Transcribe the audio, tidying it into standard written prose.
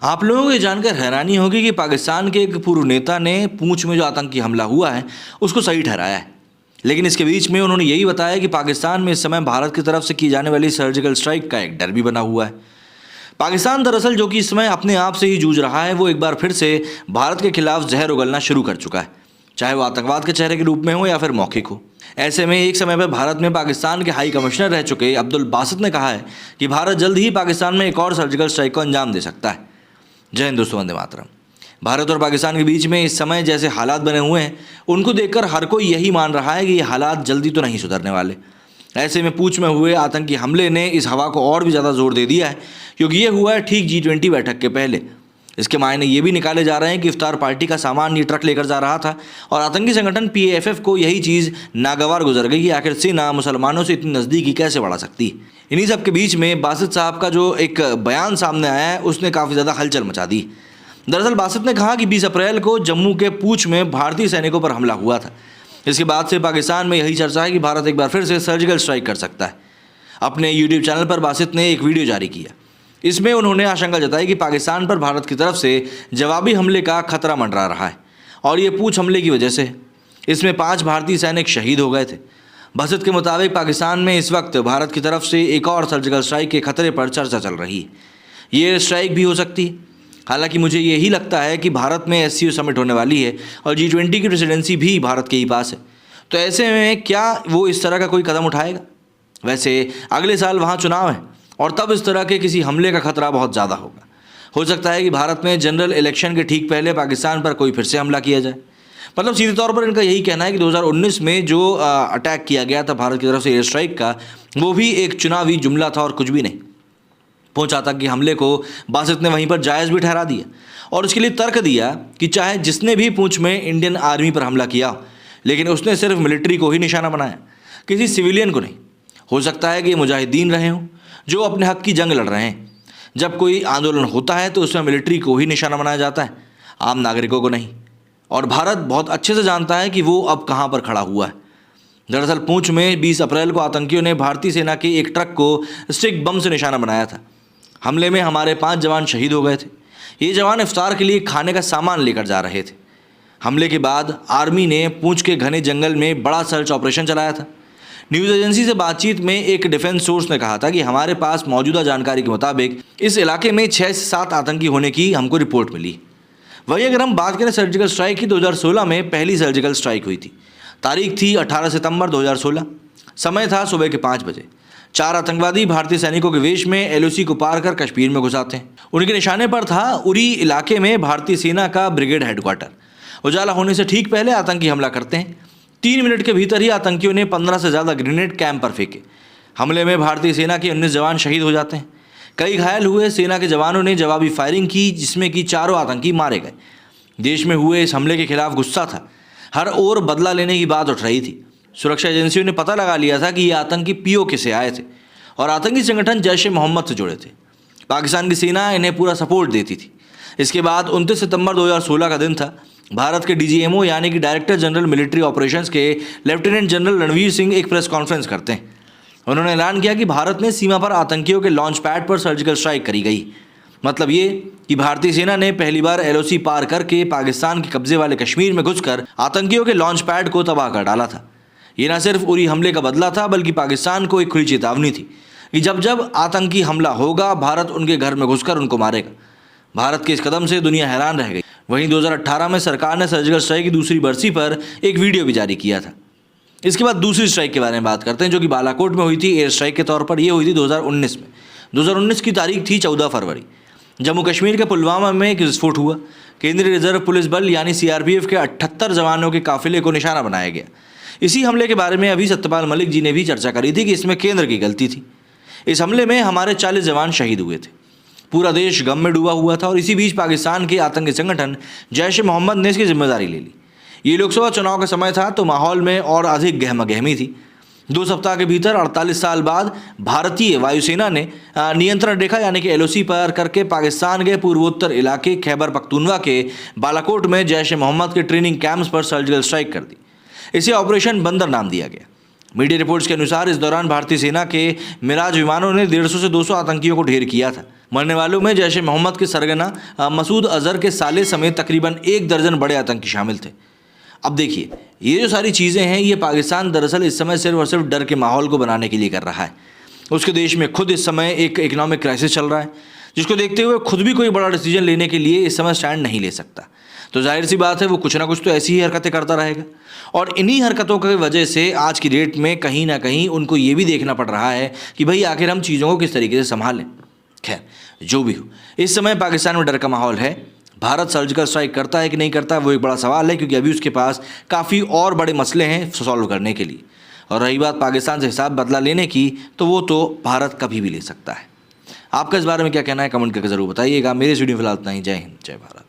आप लोगों को ये जानकर हैरानी होगी कि पाकिस्तान के एक पूर्व नेता ने पूंछ में जो आतंकी हमला हुआ है उसको सही ठहराया है। लेकिन इसके बीच में उन्होंने यही बताया कि पाकिस्तान में इस समय भारत की तरफ से की जाने वाली सर्जिकल स्ट्राइक का एक डर भी बना हुआ है। पाकिस्तान दरअसल जो कि इस समय अपने आप से ही जूझ रहा है, वो एक बार फिर से भारत के खिलाफ जहर उगलना शुरू कर चुका है, चाहे वो आतंकवाद के चेहरे के रूप में हो या फिर मौखिक हो। ऐसे में एक समय पर भारत में पाकिस्तान के हाई कमिश्नर रह चुके अब्दुल बासित ने कहा है कि भारत जल्द ही पाकिस्तान में एक और सर्जिकल स्ट्राइक को अंजाम दे सकता है। जय हिंद दोस्तों, वंदे मातरम। भारत और पाकिस्तान के बीच में इस समय जैसे हालात बने हुए हैं, उनको देखकर हर कोई यही मान रहा है कि ये हालात जल्दी तो नहीं सुधरने वाले। ऐसे में पूंछ में हुए आतंकी हमले ने इस हवा को और भी ज़्यादा जोर दे दिया है, क्योंकि ये हुआ है ठीक G20 बैठक के पहले। इसके मायने ये भी निकाले जा रहे हैं कि इफ्तार पार्टी का सामान ये ट्रक लेकर जा रहा था और आतंकी संगठन PAFF को यही चीज़ नागवार गुजर गई कि आखिर सेना मुसलमानों से इतनी नज़दीकी कैसे बढ़ा सकती है। इन्हीं सब के बीच में बासित साहब का जो एक बयान सामने आया है, उसने काफ़ी ज़्यादा हलचल मचा दी। दरअसल बासित ने कहा कि 20 अप्रैल को जम्मू के पूंछ में भारतीय सैनिकों पर हमला हुआ था। इसके बाद से पाकिस्तान में यही चर्चा है कि भारत एक बार फिर से सर्जिकल स्ट्राइक कर सकता है। अपने YouTube चैनल पर बासित ने एक वीडियो जारी किया। इसमें उन्होंने आशंका जताई कि पाकिस्तान पर भारत की तरफ से जवाबी हमले का खतरा मंडरा रहा है और ये पूंछ हमले की वजह से इसमें 5 भारतीय सैनिक शहीद हो गए थे। बासित के मुताबिक पाकिस्तान में इस वक्त भारत की तरफ से एक और सर्जिकल स्ट्राइक के खतरे पर चर्चा चल रही है। ये स्ट्राइक भी हो सकती है। हालांकि मुझे यही लगता है कि भारत में SCO समिट होने वाली है और G20 की प्रेसिडेंसी भी भारत के ही पास है, तो ऐसे में क्या वो इस तरह का कोई कदम उठाएगा? वैसे अगले साल वहाँ चुनाव है और तब इस तरह के किसी हमले का खतरा बहुत ज़्यादा होगा। हो सकता है कि भारत में जनरल इलेक्शन के ठीक पहले पाकिस्तान पर कोई फिर से हमला किया जाए। मतलब सीधे तौर पर इनका यही कहना है कि 2019 में जो अटैक किया गया था भारत की तरफ से एयर स्ट्राइक का, वो भी एक चुनावी जुमला था और कुछ भी नहीं। पूंछ आतंकी हमले को बासित ने वहीं पर जायज़ भी ठहरा दिया और उसके लिए तर्क दिया कि चाहे जिसने भी पूंछ में इंडियन आर्मी पर हमला किया, लेकिन उसने सिर्फ मिलिट्री को ही निशाना बनाया, किसी सिविलियन को नहीं। हो सकता है कि ये मुजाहिदीन रहे हों जो अपने हक की जंग लड़ रहे हैं। जब कोई आंदोलन होता है तो उसमें मिलिट्री को ही निशाना बनाया जाता है, आम नागरिकों को नहीं। और भारत बहुत अच्छे से जानता है कि वो अब कहाँ पर खड़ा हुआ है। दरअसल पूंछ में 20 अप्रैल को आतंकियों ने भारतीय सेना के एक ट्रक को स्टिक बम से निशाना बनाया था। हमले में हमारे 5 जवान शहीद हो गए थे। ये जवान इफ्तार के लिए खाने का सामान लेकर जा रहे थे। हमले के बाद आर्मी ने पूंछ के घने जंगल में बड़ा सर्च ऑपरेशन चलाया था। न्यूज़ एजेंसी से बातचीत में एक डिफेंस सोर्स ने कहा था कि हमारे पास मौजूदा जानकारी के मुताबिक इस इलाके में 6 से 7 आतंकी होने की हमको रिपोर्ट मिली। वहीं अगर हम बात करें सर्जिकल स्ट्राइक की, 2016 में पहली सर्जिकल स्ट्राइक हुई थी। तारीख थी 18 सितंबर 2016। समय था सुबह के 5 बजे। 4 आतंकवादी भारतीय सैनिकों के वेश में LOC को पार कर कश्मीर में घुस आते हैं। उनके निशाने पर था उरी इलाके में भारतीय सेना का ब्रिगेड हेडक्वार्टर। उजाला होने से ठीक पहले आतंकी हमला करते हैं। 3 मिनट के भीतर ही आतंकियों ने 15 से ज़्यादा ग्रेनेड कैंप पर फेंके। हमले में भारतीय सेना के 19 जवान शहीद हो जाते हैं। कई घायल हुए। सेना के जवानों ने जवाबी फायरिंग की, जिसमें कि 4 आतंकी मारे गए। देश में हुए इस हमले के खिलाफ गुस्सा था। हर ओर बदला लेने की बात उठ रही थी। सुरक्षा एजेंसियों ने पता लगा लिया था कि ये आतंकी POK से आए थे और आतंकी संगठन जैश-ए-मोहम्मद से जुड़े थे। पाकिस्तान की सेना इन्हें पूरा सपोर्ट देती थी। इसके बाद 29 सितंबर 2016 का दिन था। भारत के DGMO यानी कि डायरेक्टर जनरल मिलिट्री ऑपरेशंस के लेफ्टिनेंट जनरल रणवीर सिंह एक प्रेस कॉन्फ्रेंस करते हैं। उन्होंने ऐलान किया कि भारत ने सीमा पर आतंकियों के लॉन्च पैड पर सर्जिकल स्ट्राइक करी गई। मतलब ये कि भारतीय सेना ने पहली बार LOC पार करके पाकिस्तान के कब्जे वाले कश्मीर में घुसकर आतंकियों के लॉन्च पैड को तबाह कर डाला था। ये न सिर्फ उरी हमले का बदला था, बल्कि पाकिस्तान को एक खुली चेतावनी थी कि जब जब आतंकी हमला होगा, भारत उनके घर में घुसकर उनको मारेगा। भारत के इस कदम से दुनिया हैरान रह गई। वहीं 2018 में सरकार ने सर्जिकल स्ट्राइक की दूसरी बरसी पर एक वीडियो भी जारी किया था। इसके बाद दूसरी स्ट्राइक के बारे में बात करते हैं, जो कि बालाकोट में हुई थी एयर स्ट्राइक के तौर पर। यह हुई थी 2019 में। 2019 की तारीख थी 14 फरवरी। जम्मू कश्मीर के पुलवामा में एक विस्फोट हुआ। केंद्रीय रिजर्व पुलिस बल यानी CRPF के 78 जवानों के काफिले को निशाना बनाया गया। इसी हमले के बारे में अभी सत्यपाल मलिक जी ने भी चर्चा करी थी कि इसमें केंद्र की गलती थी। इस हमले में हमारे 40 जवान शहीद हुए थे। पूरा देश गम में डूबा हुआ था और इसी बीच पाकिस्तान के आतंकी संगठन जैश-ए-मोहम्मद ने इसकी जिम्मेदारी ले ली। ये लोकसभा चुनाव का समय था, तो माहौल में और अधिक गहमा-गहमी थी। 2 सप्ताह के भीतर 48 साल बाद भारतीय वायुसेना ने नियंत्रण रेखा यानी कि LOC पार करके पाकिस्तान के पूर्वोत्तर इलाके खैबर पख्तूनवा के बालाकोट में जैश-ए-मोहम्मद के ट्रेनिंग कैंप्स पर सर्जिकल स्ट्राइक कर दी। इसे ऑपरेशन बंदर नाम दिया गया। मीडिया रिपोर्ट्स के अनुसार इस दौरान भारतीय सेना के मिराज विमानों ने 150 से 200 आतंकियों को ढेर किया था। मरने वालों में जैश ए मोहम्मद के सरगना मसूद अजहर के साले समेत तकरीबन 1 दर्जन बड़े आतंकी शामिल थे। अब देखिए, ये जो सारी चीज़ें हैं, ये पाकिस्तान दरअसल इस समय सिर्फ और सिर्फ डर के माहौल को बनाने के लिए कर रहा है। उसके देश में खुद इस समय एक इकोनॉमिक क्राइसिस चल रहा है, जिसको देखते हुए खुद भी कोई बड़ा डिसीजन लेने के लिए इस समय स्टैंड नहीं ले सकता। तो जाहिर सी बात है, वो कुछ ना कुछ तो ऐसी ही हरकतें करता रहेगा, और इन्हीं हरकतों की वजह से आज की डेट में कहीं ना कहीं उनको ये भी देखना पड़ रहा है कि भाई आखिर हम चीज़ों को किस तरीके से संभालें। खैर, जो भी हो, इस समय पाकिस्तान में डर का माहौल है। भारत सर्जिकल स्ट्राइक करता है कि नहीं करता, वो एक बड़ा सवाल है, क्योंकि अभी उसके पास काफ़ी और बड़े मसले हैं सॉल्व करने के लिए। और रही बात पाकिस्तान से हिसाब बदला लेने की, तो वो तो भारत कभी भी ले सकता है। आपका इस बारे में क्या कहना है, कमेंट करके ज़रूर बताइएगा। मेरे इस वीडियो फिलहाल इतना ही। जय हिंद, जय भारत।